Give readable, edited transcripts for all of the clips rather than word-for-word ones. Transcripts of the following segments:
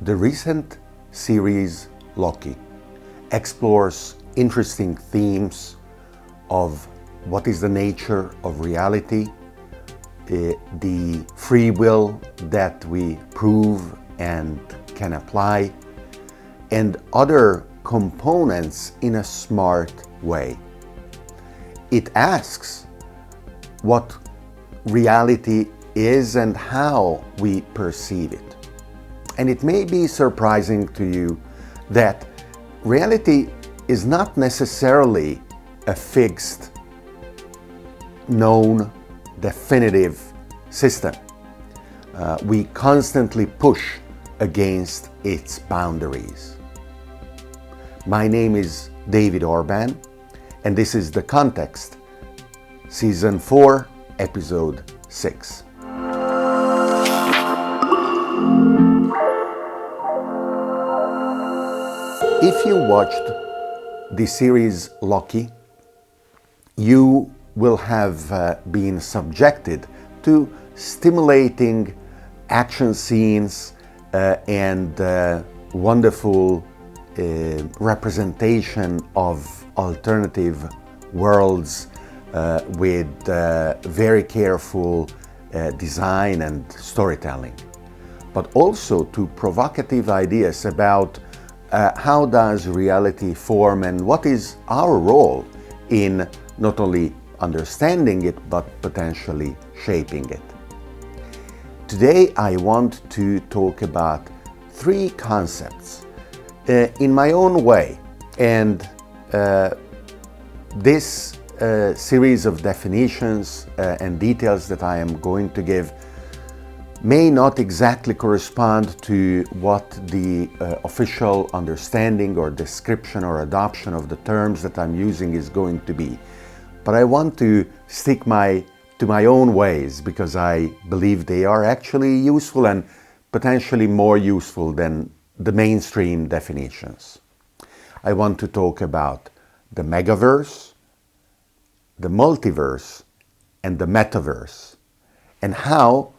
The recent series Loki explores interesting themes of what is the nature of reality, the free will that we prove and can apply, and other components in a smart way. It asks what reality is and how we perceive it. And it may be surprising to you that reality is not necessarily a fixed, known, definitive system. We constantly push against its boundaries. My name is David Orban, and this is The Context, Season 4, Episode 6. If you watched the series Loki, you will have been subjected to stimulating action scenes and wonderful representation of alternative worlds with very careful design and storytelling, but also to provocative ideas about how does reality form and what is our role in not only understanding it but potentially shaping it. Today I want to talk about three concepts in my own way, and this series of definitions and details that I am going to give may not exactly correspond to what the official understanding or description or adoption of the terms that I'm using is going to be. But I want to stick to my own ways because I believe they are actually useful and potentially more useful than the mainstream definitions. I want to talk about the Megaverse, the Multiverse, and the Metaverse, and how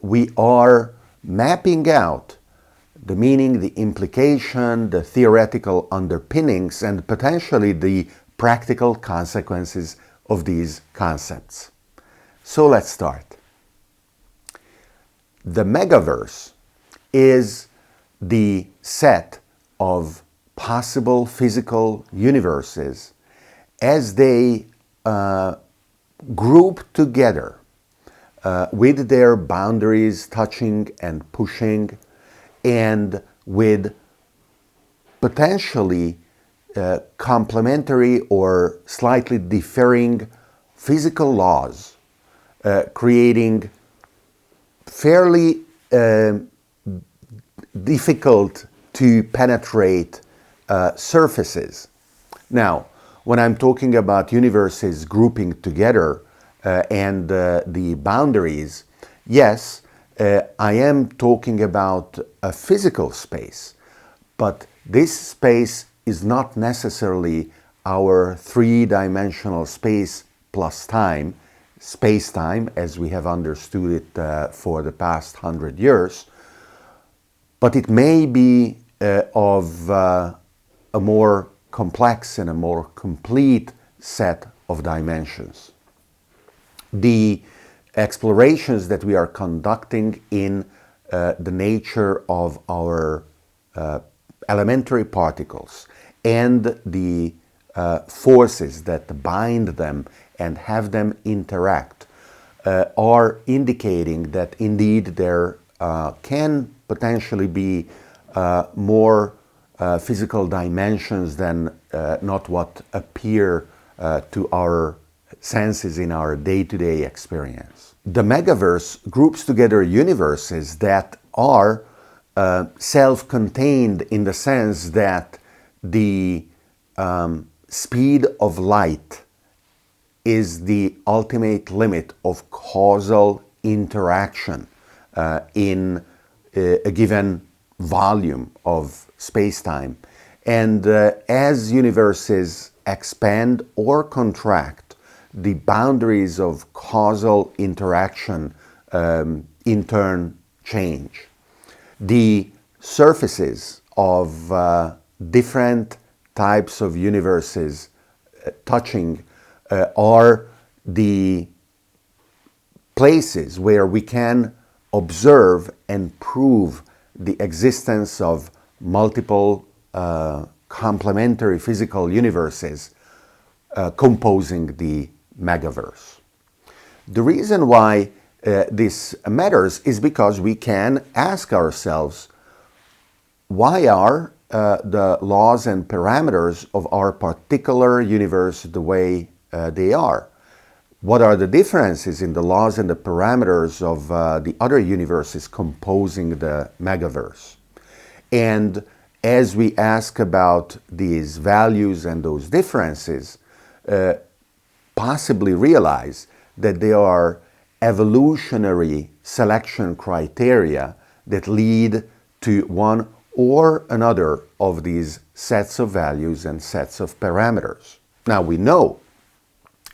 we are mapping out the meaning, the implication, the theoretical underpinnings, and potentially the practical consequences of these concepts. So let's start. The Megaverse is the set of possible physical universes as they group together with their boundaries touching and pushing, and with potentially complementary or slightly differing physical laws, creating fairly difficult to penetrate surfaces. Now, when I'm talking about universes grouping together and the boundaries, yes, I am talking about a physical space, but this space is not necessarily our three-dimensional space plus time, space-time as we have understood it for the past 100 years, but it may be of a more complex and a more complete set of dimensions. The explorations that we are conducting in the nature of our elementary particles and the forces that bind them and have them interact are indicating that indeed there can potentially be more physical dimensions than not what appear to our senses in our day-to-day experience. The Megaverse groups together universes that are self-contained in the sense that the speed of light is the ultimate limit of causal interaction in a given volume of space-time. And as universes expand or contract, the boundaries of causal interaction in turn change. The surfaces of different types of universes touching are the places where we can observe and prove the existence of multiple complementary physical universes composing the Megaverse. The reason why this matters is because we can ask ourselves, why are the laws and parameters of our particular universe the way they are? What are the differences in the laws and the parameters of the other universes composing the Megaverse? And as we ask about these values and those differences, possibly realize that they are evolutionary selection criteria that lead to one or another of these sets of values and sets of parameters. Now, we know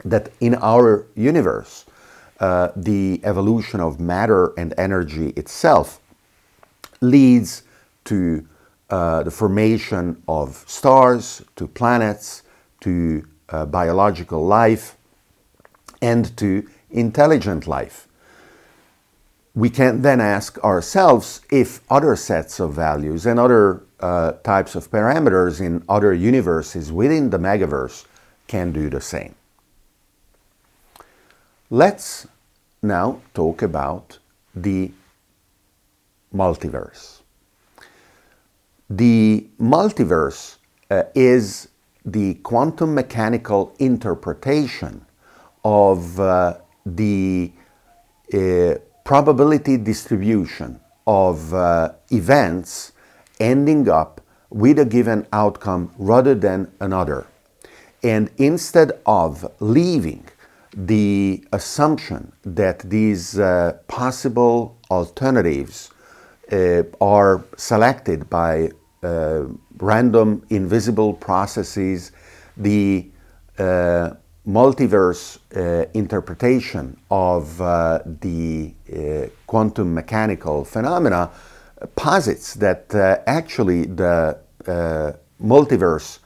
that in our universe, the evolution of matter and energy itself leads to the formation of stars, to planets, to biological life, and to intelligent life. We can then ask ourselves if other sets of values and other types of parameters in other universes within the Megaverse can do the same. Let's now talk about the multiverse. The multiverse is the quantum mechanical interpretation of the probability distribution of events ending up with a given outcome rather than another. And instead of leaving the assumption that these possible alternatives are selected by random invisible processes, the multiverse interpretation of the quantum mechanical phenomena posits that actually the multiverse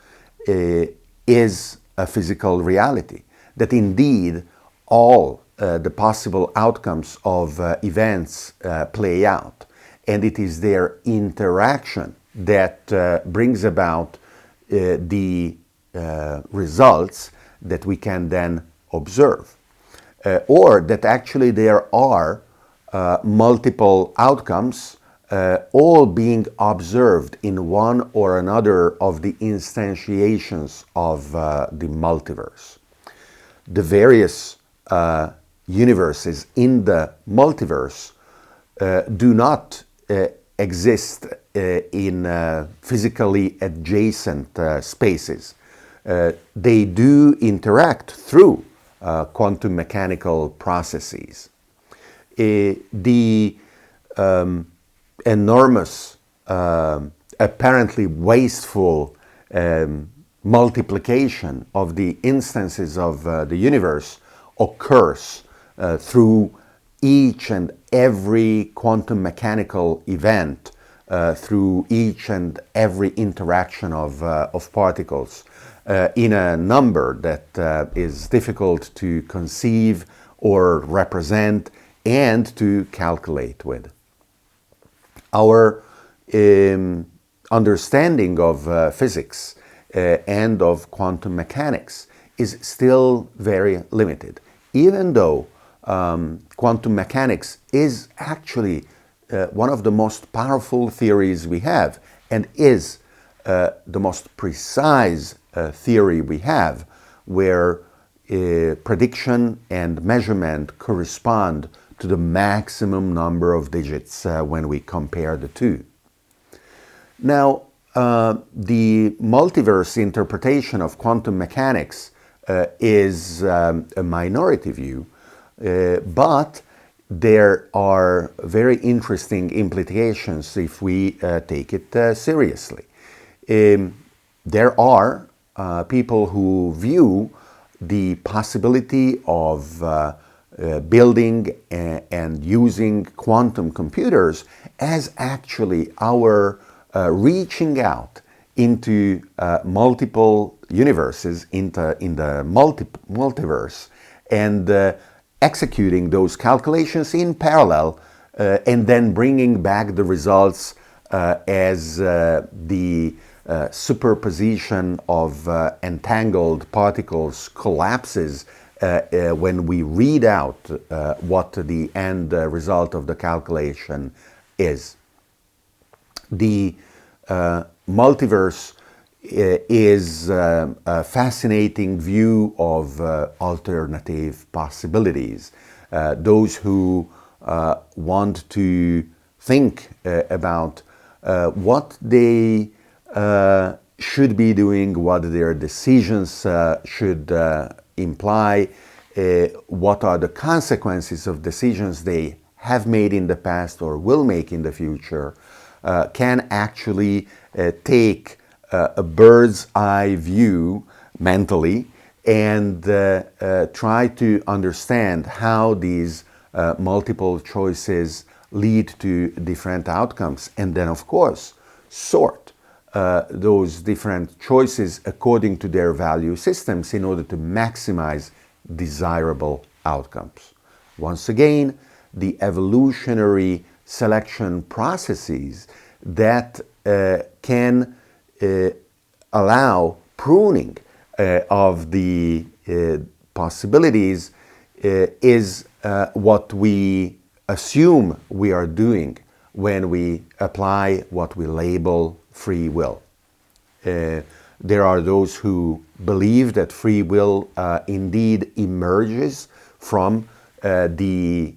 is a physical reality, that indeed all the possible outcomes of events play out, and it is their interaction that brings about the results that we can then observe, or that actually there are multiple outcomes all being observed in one or another of the instantiations of the multiverse. The various universes in the multiverse do not exist in physically adjacent spaces. They do interact through quantum mechanical processes. The enormous, apparently wasteful multiplication of the instances of the universe occurs through each and every quantum mechanical event, through each and every interaction of particles, in a number that is difficult to conceive or represent and to calculate with. Our understanding of physics and of quantum mechanics is still very limited, even though quantum mechanics is actually one of the most powerful theories we have, and is the most precise theory we have, where prediction and measurement correspond to the maximum number of digits when we compare the two. Now, the multiverse interpretation of quantum mechanics is a minority view, but there are very interesting implications if we take it seriously. There are people who view the possibility of building and using quantum computers as actually our reaching out into multiple universes, in the multiverse, and executing those calculations in parallel, and then bringing back the results as the superposition of entangled particles collapses when we read out what the end result of the calculation is. The multiverse is a fascinating view of alternative possibilities. Those who want to think about what they should be doing, what their decisions should imply, what are the consequences of decisions they have made in the past or will make in the future, can actually take a bird's eye view mentally and try to understand how these multiple choices lead to different outcomes, and then of course sort those different choices according to their value systems in order to maximize desirable outcomes. Once again, the evolutionary selection processes that can allow pruning of the possibilities is what we assume we are doing when we apply what we label free will. There are those who believe that free will indeed emerges from the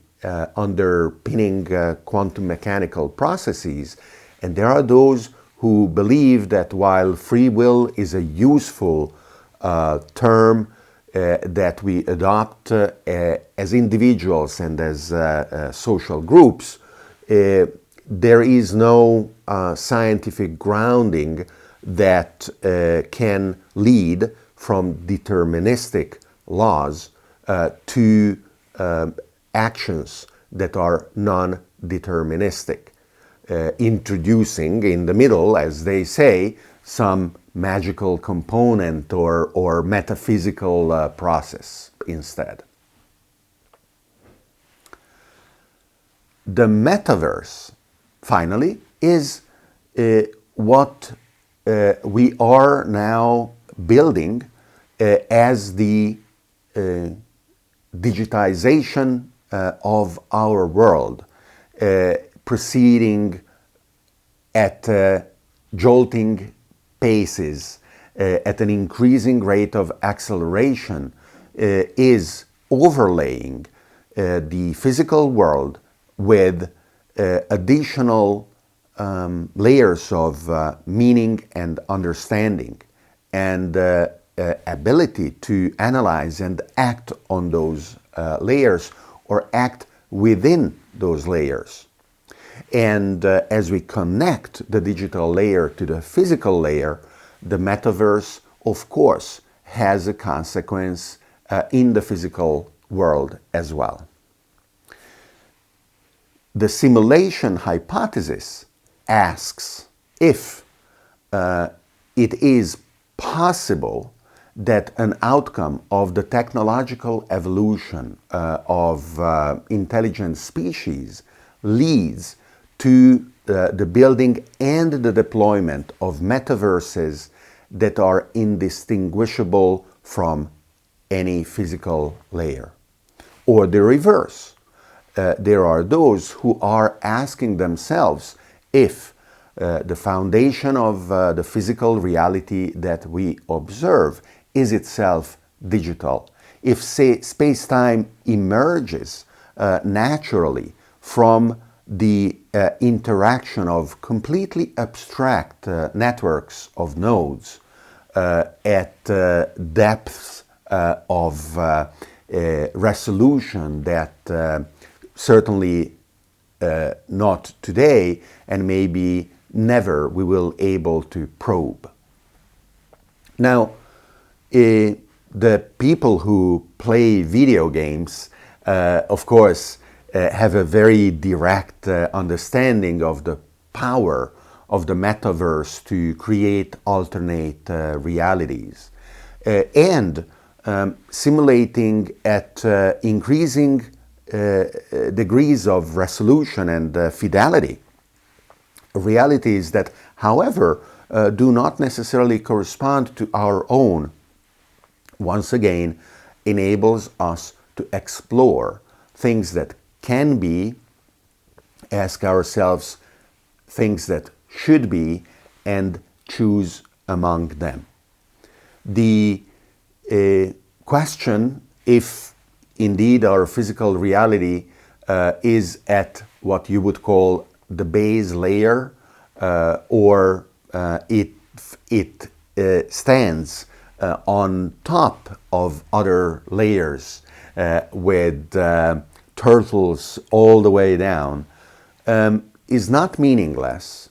underpinning quantum mechanical processes, and there are those who believe that while free will is a useful term that we adopt as individuals and as social groups, there is no scientific grounding that can lead from deterministic laws to actions that are non-deterministic, introducing in the middle, as they say, some magical component or metaphysical process instead. The metaverse, finally, is what we are now building as the digitization of our world, proceeding at jolting paces, at an increasing rate of acceleration, is overlaying the physical world with additional layers of meaning and understanding and ability to analyze and act on those layers or act within those layers. And as we connect the digital layer to the physical layer, the metaverse, of course, has a consequence in the physical world as well. The simulation hypothesis asks if it is possible that an outcome of the technological evolution of intelligent species leads to the building and the deployment of metaverses that are indistinguishable from any physical layer. Or the reverse. There are those who are asking themselves if the foundation of the physical reality that we observe is itself digital. If, say, space-time emerges naturally from the interaction of completely abstract networks of nodes at depths of resolution that certainly not today and maybe never we will able to probe. Now, the people who play video games of course, have a very direct understanding of the power of the metaverse to create alternate realities and simulating at increasing degrees of resolution and fidelity realities that, however, do not necessarily correspond to our own, once again, enables us to explore things that can be, ask ourselves things that should be, and choose among them. The question, if indeed our physical reality is at what you would call the base layer, or it stands on top of other layers with turtles all the way down, is not meaningless.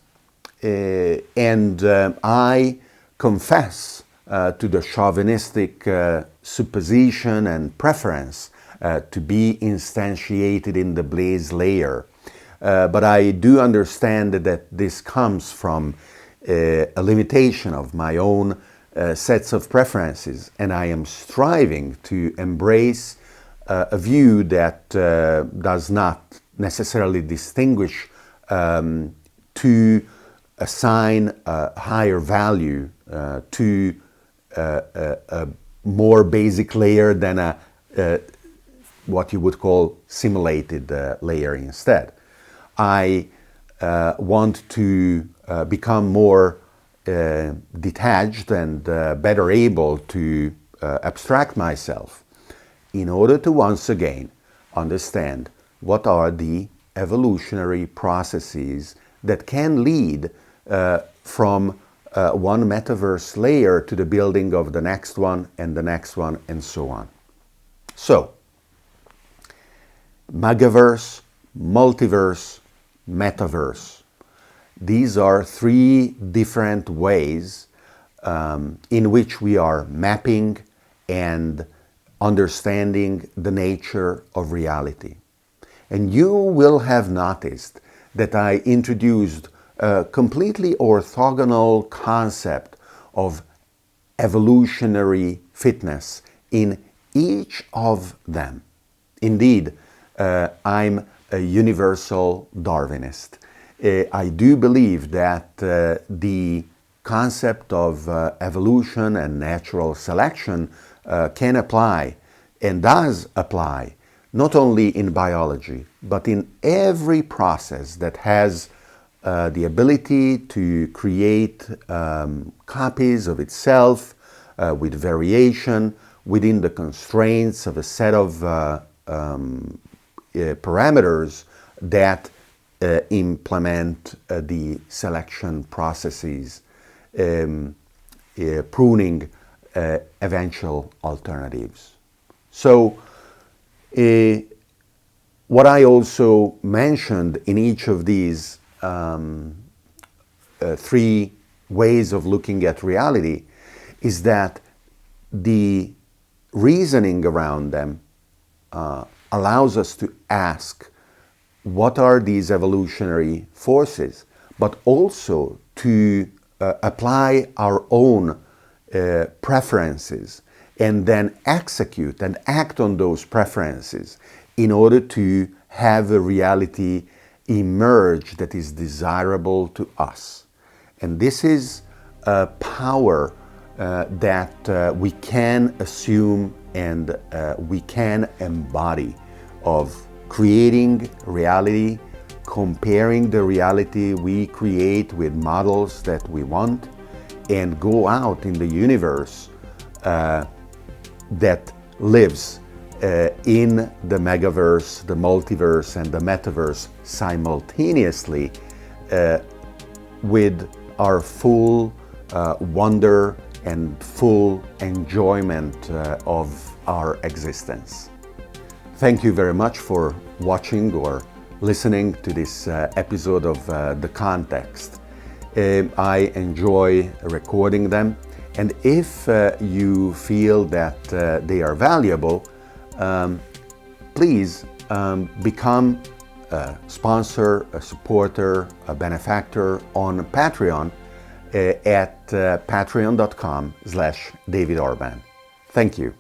And I confess to the chauvinistic supposition and preference to be instantiated in the base layer. But I do understand that this comes from a limitation of my own sets of preferences, and I am striving to embrace a view that does not necessarily distinguish to assign a higher value to a more basic layer than a what you would call simulated layer instead. I want to become more detached and better able to abstract myself in order to once again understand what are the evolutionary processes that can lead from one metaverse layer to the building of the next one and the next one and so on. So, Megaverse, Multiverse, Metaverse. These are three different ways in which we are mapping and understanding the nature of reality. And you will have noticed that I introduced a completely orthogonal concept of evolutionary fitness in each of them. Indeed, I'm a universal Darwinist. I do believe that the concept of evolution and natural selection can apply and does apply not only in biology but in every process that has the ability to create copies of itself with variation within the constraints of a set of parameters that implement the selection processes, pruning eventual alternatives. So, what I also mentioned in each of these three ways of looking at reality is that the reasoning around them allows us to ask what are these evolutionary forces, but also to apply our own preferences and then execute and act on those preferences in order to have a reality emerge that is desirable to us. And this is a power that we can assume and we can embody, of creating reality, comparing the reality we create with models that we want, and go out in the universe that lives in the Megaverse, the Multiverse, and the Metaverse simultaneously with our full wonder and full enjoyment of our existence. Thank you very much for watching or listening to this episode of The Context. I enjoy recording them, and if you feel that they are valuable, please become a sponsor, a supporter, a benefactor on Patreon at patreon.com/David Orban. Thank you.